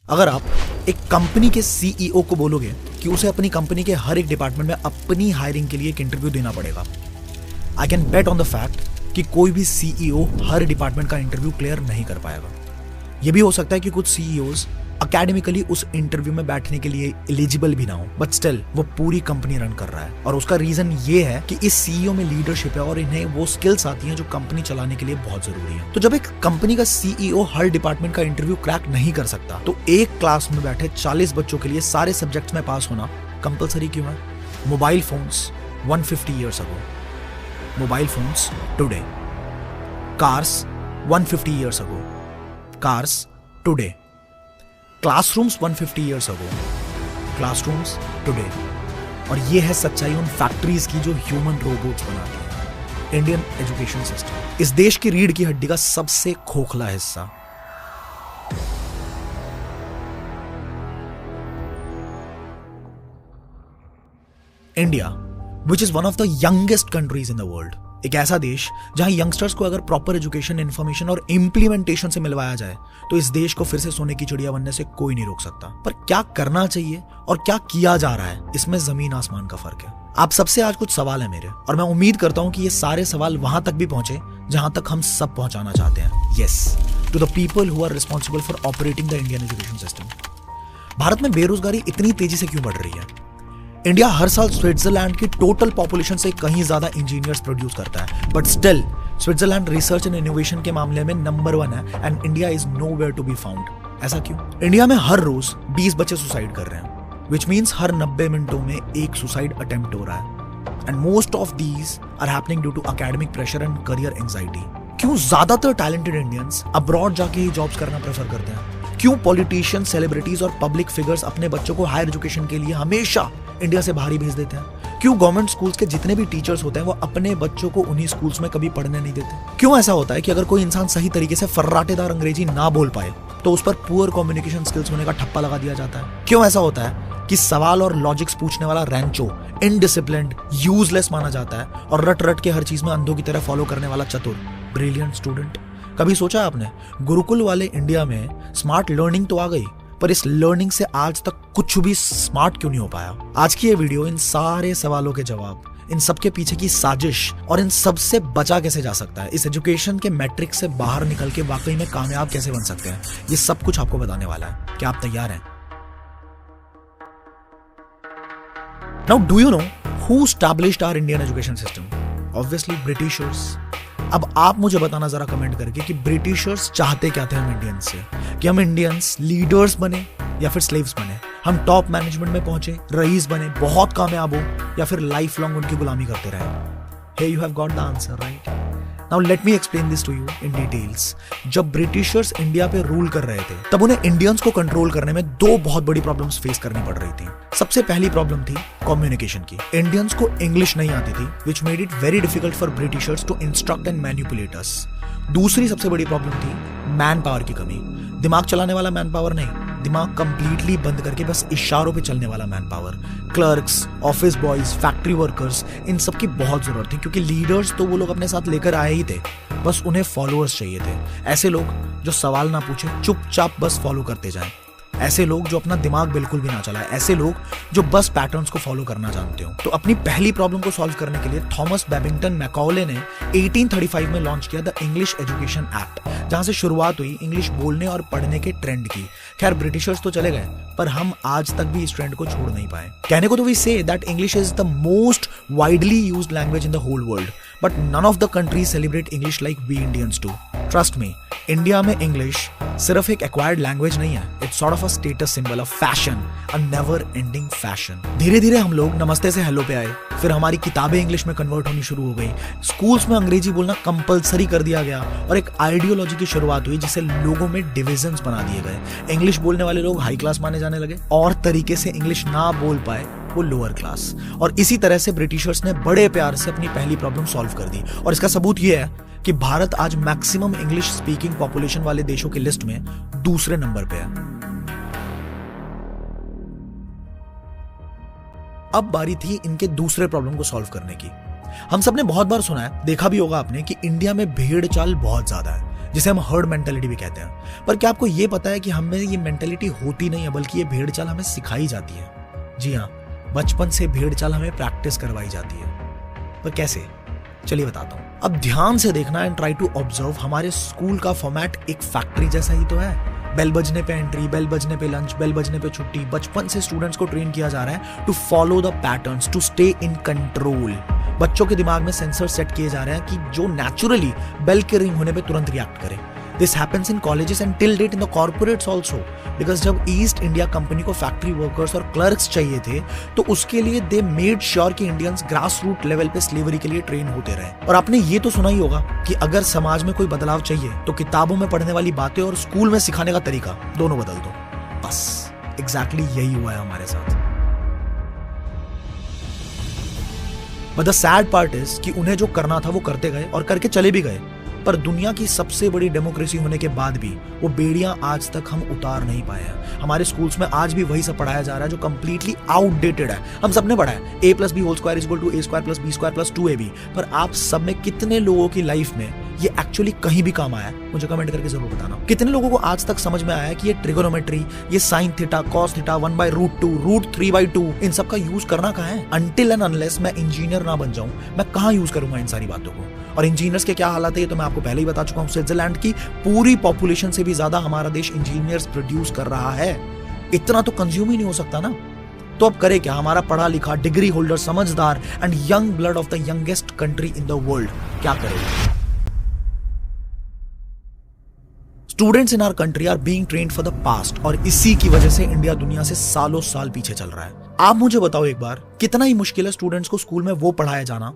अगर आप एक कंपनी के सीईओ को बोलोगे कि उसे अपनी कंपनी के हर एक डिपार्टमेंट में अपनी हायरिंग के लिए एक इंटरव्यू देना पड़ेगा, I can bet on the fact कि कोई भी सीईओ हर डिपार्टमेंट का इंटरव्यू क्लियर नहीं कर पाएगा। यह भी हो सकता है कि कुछ सीईओज अकेडमिकली उस इंटरव्यू में बैठने के लिए एलिजिबल भी ना हो, बट स्टिल वो पूरी कंपनी रन कर रहा है। और उसका रीजन ये है कि इस सीईओ में लीडरशिप है और इन्हें वो स्किल्स आती हैं जो कंपनी चलाने के लिए बहुत जरूरी है। तो जब एक कंपनी का सीईओ हर डिपार्टमेंट का इंटरव्यू क्रैक नहीं कर सकता, तो एक क्लास में बैठे 40 बच्चों के लिए सारे सब्जेक्ट्स में पास होना कंपलसरी क्यों है? Mobile phones 150 years ago, mobile phones today, cars 150 years ago, cars today, classrooms 150 years ago, classrooms today. और ये है सच्चाई उन फैक्ट्रीज की जो ह्यूमन रोबोट्स बनाती हैं। इंडियन एजुकेशन सिस्टम इस देश की रीढ़ की हड्डी का सबसे खोखला हिस्सा। India, which is one of the youngest countries in the world, एक ऐसा देश जहां यंगस्टर्स को अगर प्रॉपर एजुकेशन, इंफॉर्मेशन और इंप्लीमेंटेशन से मिलवाया जाए तो इस देश को फिर से सोने की चिड़िया बनने से कोई नहीं रोक सकता। पर क्या करना चाहिए और क्या किया जा रहा है, इसमें जमीन आसमान का फर्क है। आप सबसे आज कुछ सवाल है मेरे, और मैं उम्मीद करता हूं कि ये सारे सवाल वहां तक भी पहुंचे जहां तक हम सब पहुंचाना चाहते हैं। Yes, to the people who are responsible for operating the Indian education system. Bharat में बेरोजगारी इतनी तेजी से क्यों बढ़ रही है? इंडिया हर साल स्विट्जरलैंड की टोटल पॉपुलेशन से कहीं ज्यादा इंजीनियर्स प्रोड्यूस करता है, but still Switzerland research and innovation के मामले में नंबर 1 है and India is nowhere to be found. ऐसा क्यों? इंडिया में हर रोज 20 बच्चे सुसाइड कर रहे हैं, विच मीन्स हर 90 मिनटों में एक सुसाइड अटेम्प्ट हो रहा है, and most of these are happening due to academic pressure and career anxiety. क्यों ज्यादातर टैलेंटेड इंडियंस अब्रॉड जाके ही जॉब्स करना प्रेफर करते हैं? क्यों पॉलिटिशियन, सेलिब्रिटीज और पब्लिक फिगर्स अपने बच्चों को हायर एजुकेशन के लिए हमेशा इंडिया से बाहर ही भेज देते हैं? क्यों गवर्नमेंट स्कूल्स के जितने भी टीचर्स होते हैं वो अपने बच्चों को उन्हीं स्कूल्स में कभी पढ़ने नहीं देते? क्यों ऐसा होता है कि अगर कोई इंसान सही तरीके से फर्राटेदार अंग्रेजी ना बोल पाए तो उस पर पुअर कम्युनिकेशन स्किल्स होने का ठप्पा लगा दिया जाता है? क्यों ऐसा होता है कि सवाल और लॉजिक्स पूछने वाला रैंचो इनडिसिप्लिन्ड, यूजलेस माना जाता है और रट रट के हर चीज में अंधों की तरह फॉलो करने वाला चतुर, ब्रिलियंट स्टूडेंट? कभी सोचा आपने, गुरुकुल वाले इंडिया में स्मार्ट लर्निंग तो आ गई, पर इस लर्निंग से आज तक कुछ भी स्मार्ट क्यों नहीं हो पाया? आज की ये वीडियो इन सारे सवालों के जवाब, इन सबके पीछे की साजिश और इन सब से बचा कैसे जा सकता है, इस एजुकेशन के मैट्रिक से बाहर निकल के वाकई में कामयाब कैसे बन सकते हैं, ये सब कुछ आपको बताने वाला है। क्या आप तैयार हैं? Now do you know who established our Indian education system? Obviously Britishers. अब आप मुझे बताना जरा कमेंट करके कि ब्रिटिशर्स चाहते क्या थे हम इंडियंस से? कि हम इंडियंस लीडर्स बने या फिर स्लेव्स बने? हम टॉप मैनेजमेंट में पहुंचे, रईस बने, बहुत कामयाब हो, या फिर लाइफ लॉन्ग उनकी गुलामी करते रहे? Hey, you have got the answer, right? Now let me explain this to you in details. जब ब्रिटिशर्स इंडिया पे रूल कर रहे थे तब उन्हें इंडियंस को कंट्रोल करने में दो बहुत बड़ी प्रॉब्लम्स फेस करनी पड़ रही थी। सबसे पहली प्रॉब्लम थी कम्युनिकेशन की। इंडियंस को इंग्लिश नहीं आती थी, which made it very difficult for Britishers to instruct and manipulate us. दूसरी सबसे बड़ी प्रॉब्लम थी मैन पावर की कमी। दिमाग चलाने वाला मैन पावर नहीं, दिमाग कंप्लीटली बंद करके बस इशारों पे चलने वाला man power. Clerks, office boys, factory workers, इन सब की बहुत जरूरत थी, क्योंकि लीडर्स तो वो लोग अपने साथ लेकर आए ही थे, बस उन्हें फॉलोअर्स चाहिए थे। ऐसे लोग जो सवाल ना पूछे, चुपचाप बस फॉलो करते जाएं। ऐसे लोग जो अपना दिमाग बिल्कुल भी ना चलाए। ऐसे लोग जो बस पैटर्न्स को फॉलो करना जानते हो। तो अपनी पहली प्रॉब्लम को सॉल्व करने के लिए थॉमस बेबिंगटन मैकॉले ने 1835 में लॉन्च किया द इंग्लिश एजुकेशन एक्ट, जहां से शुरुआत हुई इंग्लिश बोलने और पढ़ने के ट्रेंड की। खैर ब्रिटिशर्स तो चले गए, पर हम आज तक भी इस ट्रेंड को छोड़ नहीं पाए। कहने को तो we say that English is the most widely used language in the whole world, but none of the countries celebrate English like we Indians do. Trust me, India में इंग्लिश सिर्फ एक एक्वायर्ड लैंग्वेज नहीं है, it's sort of a status symbol, a fashion, a never ending fashion. धीरे धीरे हम लोग नमस्ते से हेलो पे आए, फिर हमारी किताबें इंग्लिश में कन्वर्ट होनी शुरू हो गई, स्कूल्स में अंग्रेजी बोलना कंपलसरी कर दिया गया और एक आइडियोलॉजी की शुरुआत हुई जिससे लोगों में डिविजन्स बना दिए गए। इंग्लिश बोलने वाले लोग हाई क्लास माने जाने लगे और तरीके से इंग्लिश ना बोल पाए वो लोअर क्लास। और इसी तरह से ब्रिटिशर्स ने बड़े प्यार से अपनी पहली प्रॉब्लम सॉल्व कर दी। और इसका सबूत ये है कि भारत आज मैक्सिमम इंग्लिश स्पीकिंग पॉपुलेशन वाले देशों की लिस्ट में दूसरे नंबर पे है। अब बारी थी इनके दूसरे प्रॉब्लम को सॉल्व करने की। हम सबने बहुत बार सुना है, देखा भी होगा आपने, कि इंडिया में भेड़ चाल बहुत ज्यादा है, जिसे हम हर्ड मेंटेलिटी भी कहते हैं। पर क्या आपको ये पता है कि हमें ये मेंटेलिटी होती नहीं है, बल्कि ये भेड़ चाल हमें सिखाई जाती है। जी हाँ, बचपन से भेड़ चाल हमें प्रैक्टिस करवाई जाती है। पर कैसे, चलिए बताता हूँ। अब ध्यान से देखना एंड ट्राई टू ऑब्जर्व। हमारे स्कूल का फॉर्मेट एक फैक्ट्री जैसा ही तो है। बेल बजने पे एंट्री, बेल बजने पे लंच, बेल बजने पे छुट्टी। बचपन से स्टूडेंट्स को ट्रेन किया जा रहा है to follow the patterns, to stay in control. बच्चों के दिमाग में सेंसर सेट किए जा रहे हैं कि जो नेचुरली बेल के रिंग होने पे तुरंत रिएक्ट करे। This happens in colleges and till date in the corporates also, because जब ईस्ट इंडिया कंपनी को फैक्ट्री वर्कर्स और क्लर्क्स चाहिए थे तो उसके लिए दे मेड श्योर कि इंडियंस ग्रास रूट लेवल पे स्लेवरी के लिए ट्रेन होते रहे। और आपने ये तो सुना ही होगा कि अगर समाज में कोई बदलाव चाहिए तो किताबों में पढ़ने वाली बातें और स्कूल में सिखाने का तरीका दोनों बदल दो। बस एग्जैक्टली यही हुआ है हमारे साथ। But the sad part is कि उन्हें जो करना था वो करते गए और करके चले भी गए। पर दुनिया की सबसे बड़ी डेमोक्रेसी होने के बाद भी वो बेड़ियां आज तक हम उतार नहीं पाए हैं। हमारे स्कूल्स में आज भी वही सब पढ़ाया जा रहा है जो कंप्लीटली आउटडेटेड है। हम सबने पढ़ा है a+b² = a² + b² + 2ab, पर आप सब में कितने लोगों की लाइफ में ये एक्चुअली कहीं भी काम आया है? मुझे कमेंट करके जरूर बताना। कितने लोगों को आज तक समझ में आया है कि ये ट्रिगोनोमेट्री, ये साइन थीटा, कॉस थीटा, 1/√2, √3/2 इन सब का यूज करना कहाँ है? अनटिल एंड अनलेस मैं इंजीनियर ना बन जाऊं, मैं कहाँ यूज करूंगा इन सारी बातों को? और इंजीनियर्स के क्या हालात है ये तो मैं आपको पहले ही बता चुका हूं। स्विट्जरलैंड की पूरी पॉपुलेशन से भी ज्यादा हमारा देश इंजीनियर्स प्रोड्यूस कर रहा है। इतना तो कंज्यूम ही नहीं हो सकता ना। तो अब करे क्या हमारा पढ़ा लिखा, डिग्री होल्डर, समझदार and young blood of the youngest country in the world क्या करेगा? Students in our country are being trained for the past, और इसी की वजह से इंडिया दुनिया से सालों साल पीछे चल रहा है। आप मुझे बताओ एक बार, कितना ही मुश्किल है स्टूडेंट्स को स्कूल में वो पढ़ाया जाना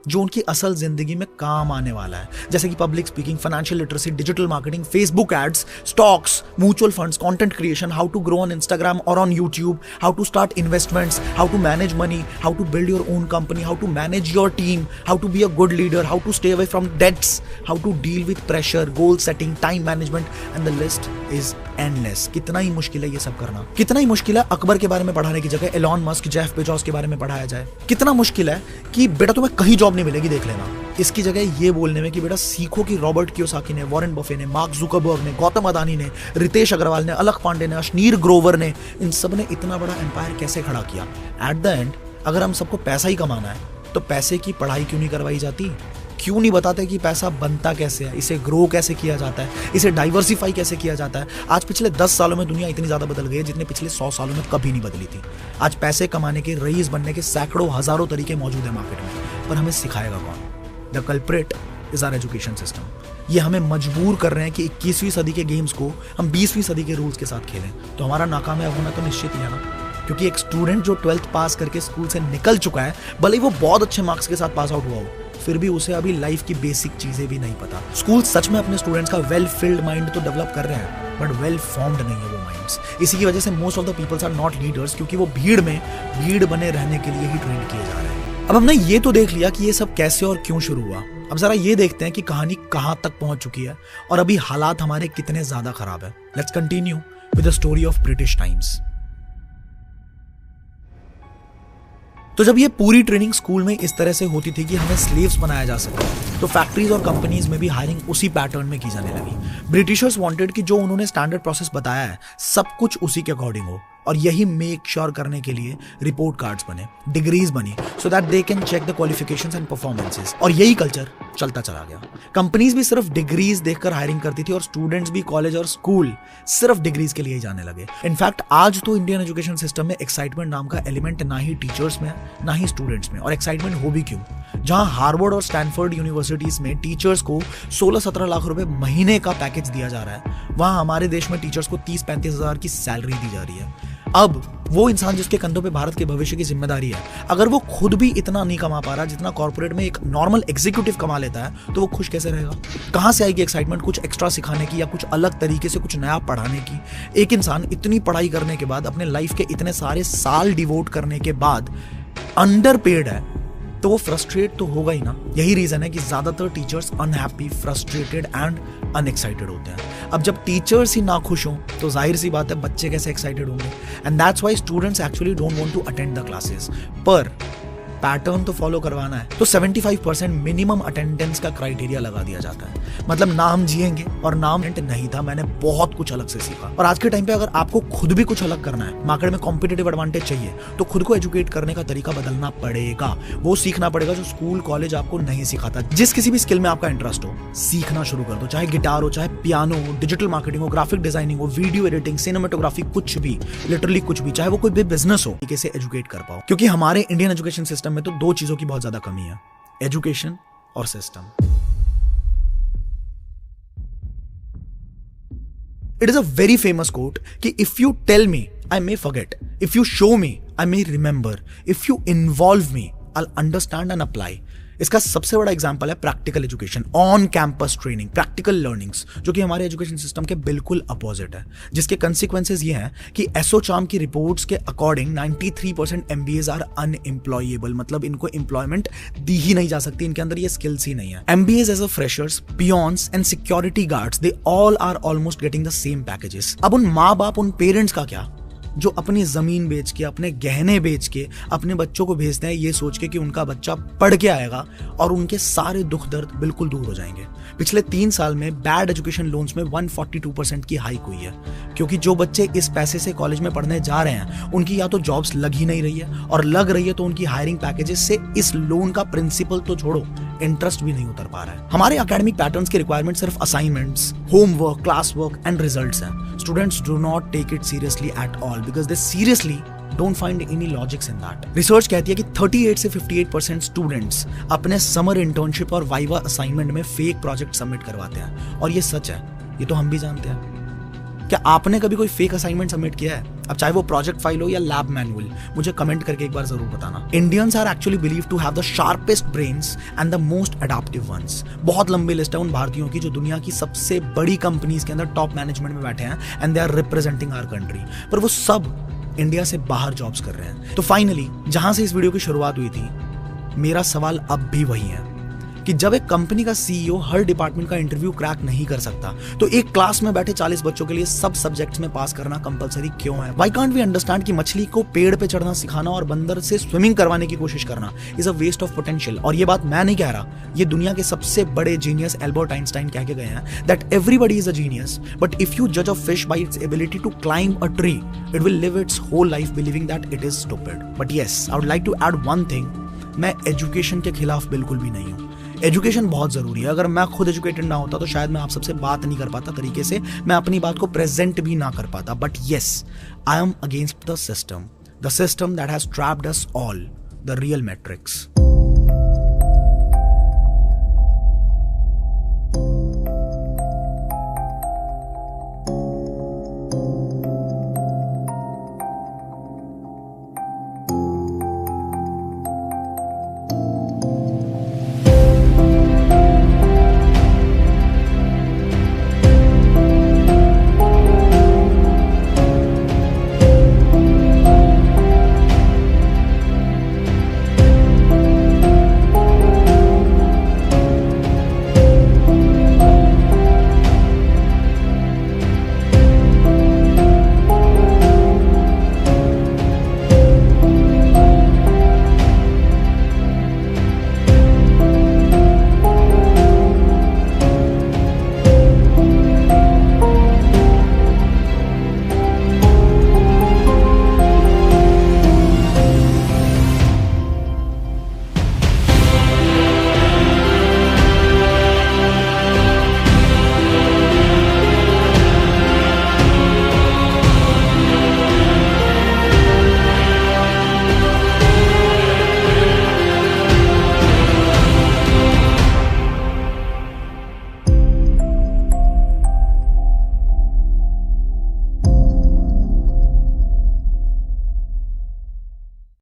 जो उनकी असल जिंदगी में काम आने वाला है, जैसे कि public speaking, financial literacy, digital marketing, Facebook ads, stocks, mutual funds, content creation, how to grow on Instagram और on YouTube, how to start investments, how to manage money, how to build your own company, how to manage your team, how to be a good leader, how to stay away from debts, how to deal with pressure, goal setting, time management, and the list is endless. कितना ही मुश्किल है ये सब करना। कितना ही मुश्किल है अकबर के बारे में पढ़ाने की जगह एलॉन मस्क, जेफ बेजोस के बारे में पढ़ाया जाए। कितना मुश्किल है कि बेटा तुम्हें कहीं जॉब नहीं मिलेगी, देख लेना। इसकी जगह ये बोलने में कि बेटा सीखो कि रॉबर्ट कियोसाकी ने, वॉरेन बफे ने, मार्क जुकरबर्ग ने, गौतम अदानी ने, रितेश अग्रवाल ने, अलक पांडे ने, अश्नीर ग्रोवर ने, इन सब ने इतना बड़ा एम्पायर कैसे खड़ा किया। एट द एंड अगर हम सबको पैसा ही कमाना है तो पैसे की पढ़ाई क्यों नहीं करवाई जाती? क्यों नहीं बताते कि पैसा बनता कैसे है, इसे ग्रो कैसे किया जाता है, इसे डाइवर्सिफाई कैसे किया जाता है? आज पिछले 10 सालों में दुनिया इतनी ज्यादा बदल गई है जितने पिछले 100 सालों में कभी नहीं बदली थी। आज पैसे कमाने के, रईस बनने के सैकड़ों हजारों तरीके मौजूद है मार्केट में, पर हमें सिखाएगा कौन? The culprit is our education system. ये हमें मजबूर कर रहे हैं कि 21वीं सदी के गेम्स को हम 20वीं सदी के रूल्स के साथ खेलें। तो हमारा नाकामयाब होना तो निश्चित ही है ना, क्योंकि एक स्टूडेंट जो 12th पास करके स्कूल से निकल चुका है, भले ही वो बहुत अच्छे मार्क्स के साथ पास आउट हुआ हो, फिर भी उसे अभी लाइफ की बेसिक चीजें भी नहीं पता। स्कूल सच में अपने स्टूडेंट्स का वेल फिल्ड माइंड तो डेवलप कर रहे हैं, बट वेल फॉर्म्ड नहीं है वो माइंड्स। इसी की वजह से most of the peoples are not leaders, क्योंकि वो भीड़ में भीड़ बने रहने के लिए ही ट्रेन किए जा रहे हैं। अब हमने ये तो देख लिया कि ये सब कैसे और क्यों शुरू हुआ। अब जरा ये देखते हैं कि कहानी कहां तक पहुंच चुकी है और अभी हालात हमारे कितने ज्यादा खराब है। Let's continue with the story of British times. तो जब ये पूरी ट्रेनिंग स्कूल में इस तरह से होती थी कि हमें स्लेव्स बनाया जा सके, तो फैक्ट्रीज और कंपनीज में भी हायरिंग उसी पैटर्न में की जाने लगी। ब्रिटिशर्स वांटेड कि जो उन्होंने स्टैंडर्ड प्रोसेस बताया है सब कुछ उसी के अकॉर्डिंग हो, और यही मेक श्योर करने के लिए रिपोर्ट कार्ड्स बने, डिग्रीज बनी, so that they can check the qualifications and performances. और यही कल्चर चलता चला गया। कंपनीज भी सिर्फ डिग्रीज देखकर हायरिंग करती थी और स्टूडेंट्स भी कॉलेज और स्कूल सिर्फ डिग्रीज के लिए ही जाने लगे। इनफैक्ट आज तो इंडियन एजुकेशन सिस्टम में एक्साइटमेंट नाम का एलिमेंट ना ही टीचर्स में ना ही स्टूडेंट्स में। और एक्साइटमेंट हो भी क्यों? जहां हार्वर्ड और स्टैनफोर्ड यूनिवर्सिटीज में टीचर्स को 16-17 लाख रुपए महीने का पैकेज दिया जा रहा है, वहां हमारे देश में टीचर्स को 30-35 हजार की सैलरी दी जा रही है। अब वो इंसान जिसके कंधों पे भारत के भविष्य की जिम्मेदारी है, अगर वो खुद भी इतना नहीं कमा पा रहा जितना कॉर्पोरेट में एक नॉर्मल एग्जीक्यूटिव कमा लेता है, तो वो खुश कैसे रहेगा? कहां से आएगी एक्साइटमेंट कुछ एक्स्ट्रा सिखाने की या कुछ अलग तरीके से कुछ नया पढ़ाने की? एक इंसान इतनी पढ़ाई करने के बाद, अपने लाइफ के इतने सारे साल डिवोट करने के बाद अंडरपेड है, तो वो फ्रस्ट्रेट तो होगा ही ना। यही रीजन है कि ज्यादातर teachers unhappy, frustrated and unexcited होते हैं। अब जब टीचर्स ही ना खुश हों तो जाहिर सी बात है बच्चे कैसे एक्साइटेड होंगे। And that's why students actually don't want to attend the classes. पर पैटर्न तो फॉलो करवाना है तो 75% मिनिमम अटेंडेंस का क्राइटेरिया लगा दिया जाता है। मतलब ना हम जिएंगे और नाम नहीं था, मैंने बहुत कुछ अलग से सीखा। और आज के टाइम पे अगर आपको खुद भी कुछ अलग करना है, मार्केट में कॉम्पिटिटिव एडवांटेज चाहिए, तो खुद को एजुकेट करने का तरीका बदलना पड़ेगा। वो सीखना पड़ेगा जो स्कूल कॉलेज आपको नहीं सिखाता। जिस किसी भी स्किल में आपका इंटरेस्ट हो, सीखना शुरू कर दो। चाहे गिटार हो, चाहे पियानो हो, डिजिटल मार्केटिंग हो, ग्राफिक डिजाइनिंग हो, वीडियो एडिटिंग, सिनेमेटोग्राफी, कुछ भी, लिटरली कुछ भी, चाहे वो कोई भी बिजनेस हो, तरीके से एजुकेट कर पाओ। क्योंकि हमारे इंडियन एजुकेशन सिस्टम में तो दो चीजों की बहुत ज्यादा कमी है, एजुकेशन और system. It is a very famous quote कि if you tell me, I may forget. If you show me, I may remember. If you involve me, I'll understand and apply. इसका सबसे बड़ा एग्जांपल है practical education, on campus training, practical learnings, जो कि हमारे education system के बिल्कुल opposite है। जिसके कंसिक्वेंसेस ये हैं कि एसोचाम की रिपोर्ट्स के अकॉर्डिंग 93% MBAs आर अनएम्प्लॉयेबल, मतलब इनको एम्प्लॉयमेंट दी ही नहीं जा सकती, इनके अंदर ये स्किल्स ही नहीं है। MBAs as a freshers, peons and security guards, they all are almost getting the same packages. अब उन माँ बाप, उन पेरेंट्स का क्या जो अपनी जमीन बेच के, अपने गहने बेच के अपने बच्चों को भेजते हैं ये सोच के कि उनका बच्चा पढ़ के आएगा और उनके सारे दुख दर्द बिल्कुल दूर हो जाएंगे। पिछले 3 साल में बैड एजुकेशन लोन्स में 142% की हाइक हुई है, क्योंकि जो बच्चे इस पैसे से कॉलेज में पढ़ने जा रहे हैं उनकी या तो जॉब्स लग ही नहीं रही है, और लग रही है तो उनकी हायरिंग पैकेजेस से इस लोन का प्रिंसिपल तो छोड़ो, इंटरेस्ट भी नहीं उतर पा रहा है। हमारे एकेडमिक पैटर्न्स की रिक्वायरमेंट सिर्फ assignments, homework, class work and results हैं। Students do not take it seriously at all because they seriously don't find any logics in that. Research कहती है कि 38 से 58% स्टूडेंट्स अपने समर इंटर्नशिप और वाइवा असाइनमेंट में फेक प्रोजेक्ट सबमिट करवाते हैं, और ये सच है, ये तो हम भी जानते हैं। क्या आपने कभी कोई फेक असाइनमेंट सबमिट किया है? अब चाहे वो प्रोजेक्ट फाइल हो या लैब मैनुअल, मुझे कमेंट करके एक बार जरूर बताना। Indians are actually believe to have the sharpest brains and the most adaptive ones. बहुत लंबी लिस्ट है उन भारतीयों की जो दुनिया की सबसे बड़ी कंपनीज के अंदर टॉप मैनेजमेंट में बैठे हैं and they are representing our country, पर वो सब इंडिया से बाहर जॉब्स कर रहे हैं। तो फाइनली जहां से इस वीडियो की शुरुआत हुई थी, मेरा सवाल अब भी वही है कि जब एक कंपनी का सीईओ हर डिपार्टमेंट का इंटरव्यू क्रैक नहीं कर सकता, तो एक क्लास में बैठे 40 बच्चों के लिए सब सब्जेक्ट्स में पास करना कंपलसरी क्यों है? व्हाई कांट वी अंडरस्टैंड कि मछली को पेड़ पे चढ़ना सिखाना और बंदर से स्विमिंग करवाने की कोशिश करना is a waste of potential. और ये बात मैं नहीं कह रहा, ये दुनिया के सबसे बड़े जीनियस एल्बर्ट आइंस्टाइन कह के गए हैं that everybody is a genius, but if you जज a fish by its ability to climb a tree, it will live its whole life believing that it is stupid. But yes, I would like to add one thing, मैं education के खिलाफ बिल्कुल भी नहीं हूं। Education बहुत जरूरी है। अगर मैं खुद एजुकेटेड ना होता तो शायद मैं आप सबसे बात नहीं कर पाता तरीके से, मैं अपनी बात को प्रेजेंट भी ना कर पाता। But yes, I am against the system that has trapped us all, the real matrix.